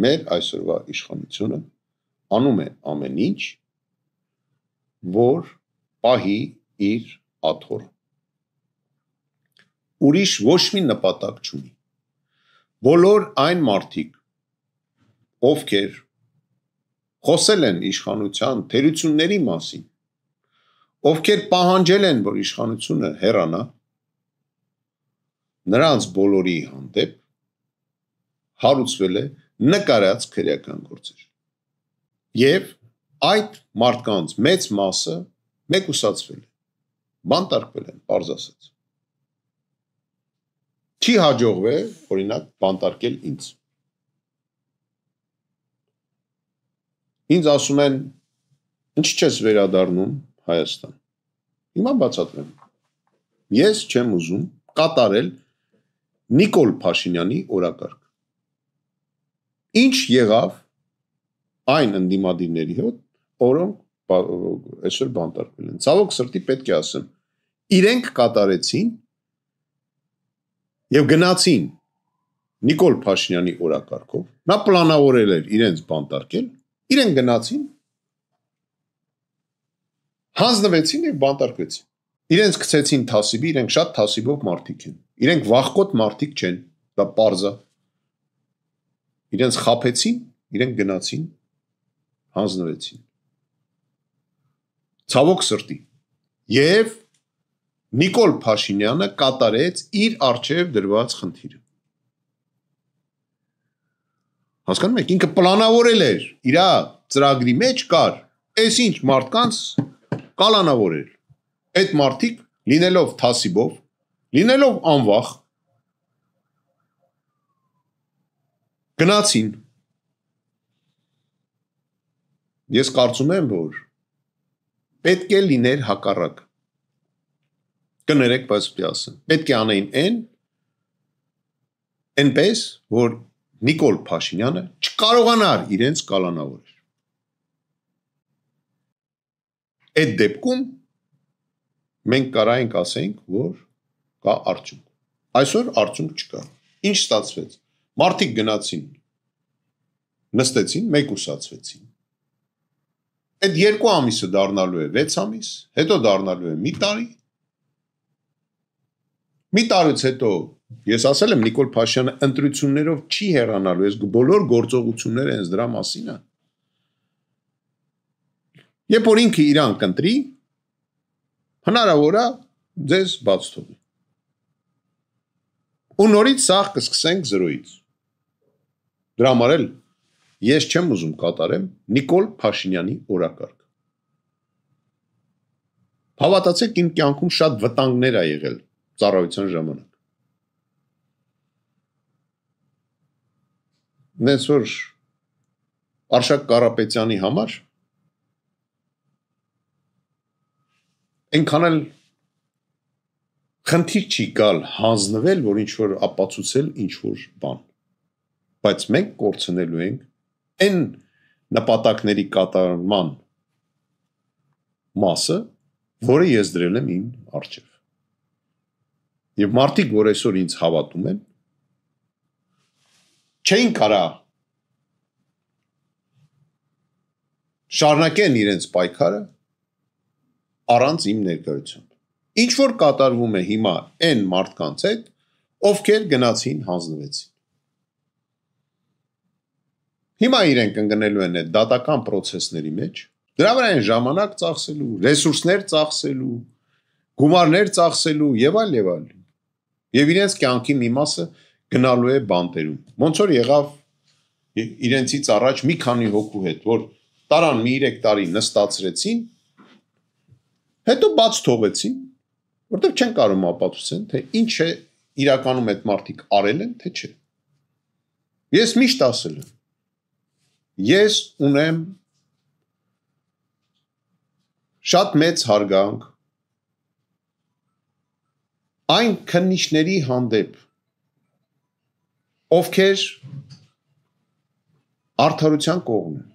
մեր այսօրվա իշխանությունը անում է ամեն ինչ, որ պահի իր աթոռը։ Ուրիշ ոչ մի նպատակ չունի։ Բոլոր այն մարդիկ, ովքեր խոսել են իշխանության թերությունների մասին, ովքեր պահանջել են, որ իշխանությունը հեռանա, նրանց բոլորի հանդեպ հարուցվել է նկարած քրեական գործեր։ Եվ այդ մարդկանց մեծ մասը մեկուսացվել է, բանտարկվել են, պարզ ասած։ Չի հաջողվել, օրինակ, բանտարկել ինձ։ Ինձ ասում են, ինչ չես վերադառնում Հայաստան։ Հիմա բացատրեմ։ Ես չեմ ուզում կատարել Նիկոլ Փաշինյանի օրակարգ։ Ինչ եղավ այն ընդդիմադիրների հետ, որոնք այսօր բանտարկվել են։ Ցավոք սրտի պետք է ասեմ, իրենք կատարեցին եւ գնացին Նիկոլ Փաշինյանի օրակարգով, նա պլանավորել էր իրենց բանտարկել, իրենք գնացին, հանձնվեցին եւ բանտարկվեցին։ Իրենց գցեցին թասիբի, իրենք շատ թասիբով մարդիկ են։ Իրենք վախկոտ մարդիկ չեն, դա պարզ է։ Իրենց խաբեցին, իրենք գնացին, հանձնվեցին։ Ցավոք սրտի։ Եվ Նիկոլ Փաշինյանը կատարեց իր առջև դրված խնդիրը։ Հասկանում եք, ինքը պլանավորել էր, իր ծրագրի մեջ կար, այս ինչ մարդկանց կալանավորել։ Այդ մարդիկ լինելով թասիբով, լինելով անվախ, գնացին։ Ես կարծում եմ, որ պետք է լիներ հակառակ։ Կներեք, բայց պիտի ասեմ, պետք է անեին այնպես, որ Նիկոլ Փաշինյանը չկարողանար իրենց կալանավորել։ Այդ դեպքում մենք կարայինք ասենք, որ կա արդյունք։ Այսօր արդյունք չկա։ Ինչ ստացվեց։ Մարդիկ գնացին, նստեցին, մեկուսացվեցին։ Այդ 2 ամիսը դառնալու է 6 ամիս, հետո դառնալու է մի տարի։ Մի տարուց հետո ես ասել եմ Նիկոլ Փաշինյանը ընտրություններով չի հեռանալու, ես բոլոր գործողությունները հենց դրա մասին է։ Երբ որ ինքը իրան կընտրի, հնարավոր է ձեզ բաց թողի։ Ու նորից սաղ կսկսենք 0-ից։ Դրա համար էլ ես չեմ ուզում կատարեմ Նիկոլ Փաշինյանի օրակարգ։ Հավատացեք, իմ կյանքում շատ վտանգներ ա եղել ծառայության ժամանակ։ Նենց որ Արշակ Կարապետյանի համար այնքան էլ խնդիր չի գալ հանձնվել, որ ինչ-որ ապացուցել ինչ-որ բան։ Բայց մենք կորցնելու ենք այն նպատակների կատարման մասը, որը ես դրել եմ իմ առջև։ Եվ մարդիկ, որ այսօր ինձ հավատում են, չէին կարա շարունակեն իրենց պայքարը առանց իմ ներկայությամբ։ Ինչ որ կատարվում է հիմա այն մարդկանց հետ, ովքեր գնացին հանձնվեցին։ Հիմա իրենք ընկնելու են այդ դատական պրոցեսների մեջ, դրա վրա են ժամանակ ծախսելու, ռեսուրսներ ծախսելու, գումարներ ծախսելու եւ այլ եւ այլ։ Եվ իրենց կյանքի մի մասը գնալու է բանտերում։ Ոնց որ եղավ իրենցից առաջ մի քանի հոգու հետ, որ տարան մի 3 տարի նստացրեցին, հետո բաց թողեցին, որտեղ չեն կարող ապացուցեն, թե ինչ է իրականում այդ մարդիկ արել են, թե չէ։ Ես միշտ ասել եմ, ես ունեմ շատ մեծ հարգանք այն քննիչների հանդեպ, ովքեր արդարության կողմ են։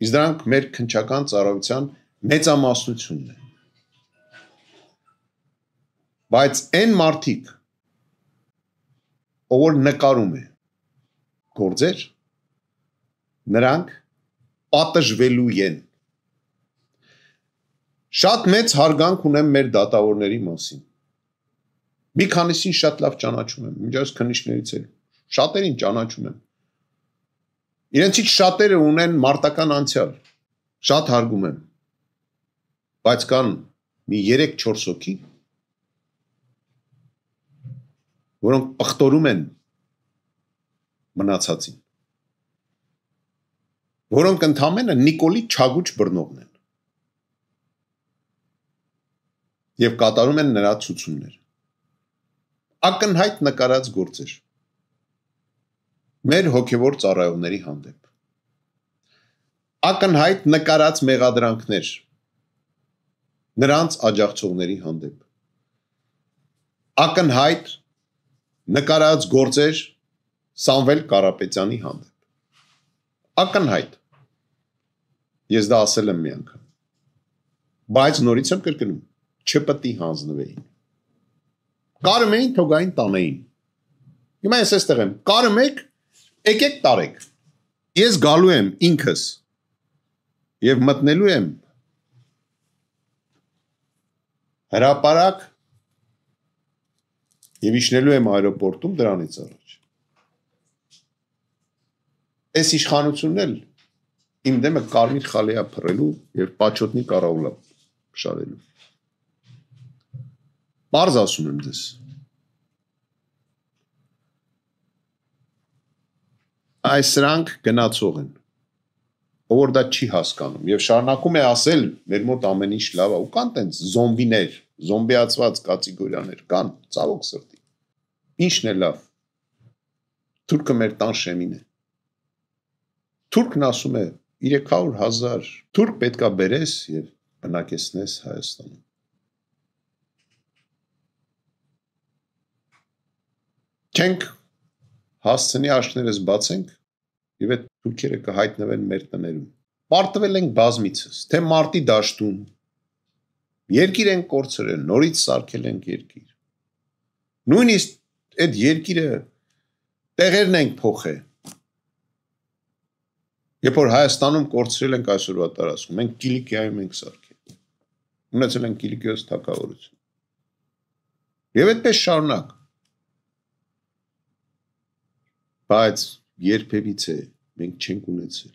Իսկ դրանք մեր քննչական ծառայության մեծամասնությունն է։ Բայց այն մարդիկ, ով նկարում է գործեր, նրանք պատժվելու են։ Շատ մեծ հարգանք ունեմ մեր դատավորների մասին։ Մի քանիսին շատ լավ ճանաչում եմ, մինչև քննիչներից էլ շատերին ճանաչում եմ։ Իրենցից շատերը ունեն մարտական անցյալ, շատ հարգում եմ, բայց կան մի 3-4 հոգի, որոնք պղտորում են մնացածին, որոնք ընդամենը Նիկոլի չագուչ բռնողն են և կատարում են նրա ցուցումներ, ակնհայտ նկարած գործեր մեր հոգևոր ծառայողների հանդեպ, ակնհայտ նկարած մեղադրանքներ նրանց աջակցողների հանդեպ, ակնհայտ նկարած գործեր Սամվել Կարապետյանի հանդեպ, ակնհայտ, ես դա ասել եմ մի անգամ, բայց նորից եմ կրկնում, չպետք է հանձնվեին, կարում էին թողային տանեին, հիմա ես այստեղ եմ, կարում եք, եկեք տարեք, ես գալու եմ ինքս և մտնելու եմ հրապարակ և իջնելու եմ այրոպորտում դրանից առաջ։ Այս իշխանությունն էլ իմ դեմը կարմիր խալիա փռելու և պաչոտնի կարաուլա շարելու։ Պարզ ասում եմ ձեզ։ Այս սրանք գնացող են, ով որ դա չի հասկանում և շարունակում է ասել մեր մոտ ամեն ինչ լավ է, ու կան տենց զոմբիներ, զոմբիացված կատեգորիաներ, կան, ցավոք սրտի։ Ինչն է լավ։ Թուրքը մեր տան շեմին է։ Թուրքն ասում է 300,000 թուրք պետքա բերես և բնակեցնես Հայաստանում։ Չենք հասցնի աչքներս բացենք և այդ թուրքերը կհայտնվեն մեր տներում։ Պարտվել ենք բազմիցս, թե մարտի դաշտում, երկիր ենք կորցրել, նորից սարքել ենք երկիր։ Նույնիսկ այդ երկիրը տեղերն ենք փոխել։ Երբ որ Հայաստանում կորցրել ենք այսօրվա տարածքում, մենք Կիլիկիայում ենք սարքել, ունեցել ենք Կիլիկիոս թագավորություն։ Եվ այդպես շարունակ։ Բայց երբևիցե մենք չենք ունեցել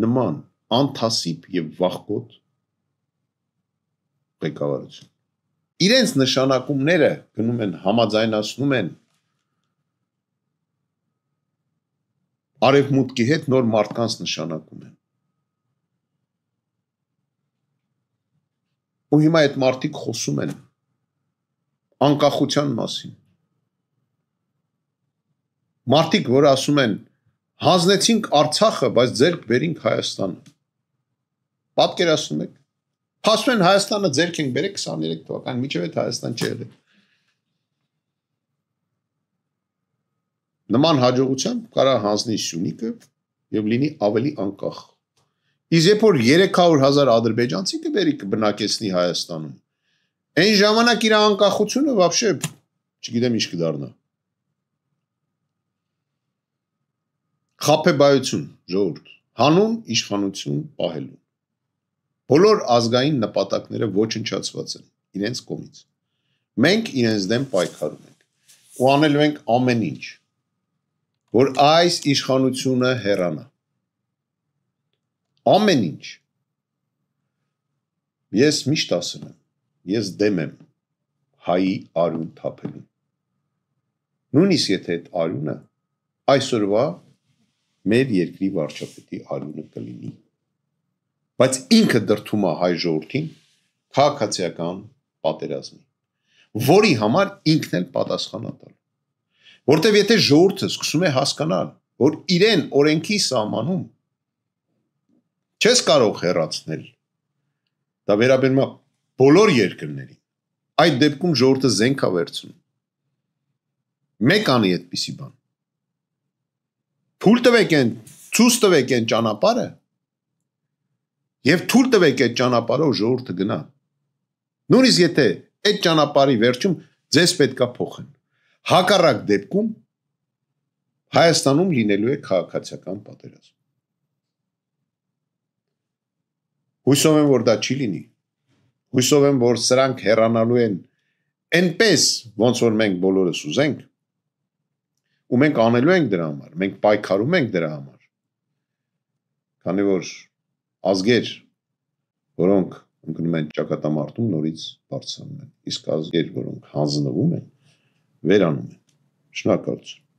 նման անթասիբ և վախկոտ ղեկավարություն։ Իրենց նշանակումները գնում են, համաձայնացնում են արևմուտքի հետ նոր մարդկանց նշանակում են։ Ու հիմա այդ մարդիկ խոսում են անկախության մասին։ Մարդիկ, որ ասում են, հանձնեցինք Արցախը, բայց ձեռք բերինք Հայաստանը։ Պատկերացնում եք։ Փաստում են Հայաստանը ձեռք ենք բերել 23 թվականին, մինչև այդ Հայաստան չի եղել։ Նման հաջողությամբ կարա հանձնի Սյունիքը և լինի ավելի անկախ։ Իսկ երբ որ 300,000 ադրբեջանցի կբերի կբնակեցնի Հայաստանում, այն ժամանակ իր անկախությունը вообще չգիտեմ ինչ կդառնա։ Խաբեբայություն, ժողովուրդ, հանուն իշխանություն պահելու։ Բոլոր ազգային նպատակները ոչնչացված են իրենց կողմից։ Մենք իրենց դեմ պայքարում ենք ու անելու ենք ամեն ինչ, որ այս իշխանությունը հեռանա։ Ամեն ինչ։ Ես միշտ ասում եմ, ես դեմ եմ հայի արյուն թափելուն։ Նույնիսկ եթե այդ արյունը այսօրվա մեր երկրի վարչապետի արյունը կլինի։ Բայց ինքը դրդում է հայ ժողովրդին քաղաքացիական պատերազմի, որի համար ինքն էլ պատասխանատար։ Որտեվ եթե ժողովուրդը սկսում է հասկանալ, որ իրեն օրենքի սահմանում չես կարող հեռացնել, դա վերաբերում է բոլոր երկրներին, այդ դեպքում ժողովուրդը զենք է վերցնում։ Մեկ անի այդպիսի բան։ Թույլ տվեք են, ցույց տվեք են ճանապարհը և թույլ տվեք այդ ճանապարհով ժողովուրդը գնա։ Նույնիսկ եթե այդ ճանապարհի վերջում ձեզ պետքա փոխեն։ Հակառակ դեպքում Հայաստանում լինելու է քաղաքացիական պատերազմ։ Հույսով եմ, որ դա չի լինի։ Հույսով եմ, որ սրանք հեռանալու են այնպես, ոնց որ մենք բոլորս ուզենք, ու մենք անելու ենք դրա համար, մենք պայքարում ենք դրա համար, քանի որ ազգեր, որոնք ընկնում են ճակատամարտում, նորից բարձրանում են, իսկ ազգեր, որոնք հանձնվում են, վերանում են։ Շնորհակալություն։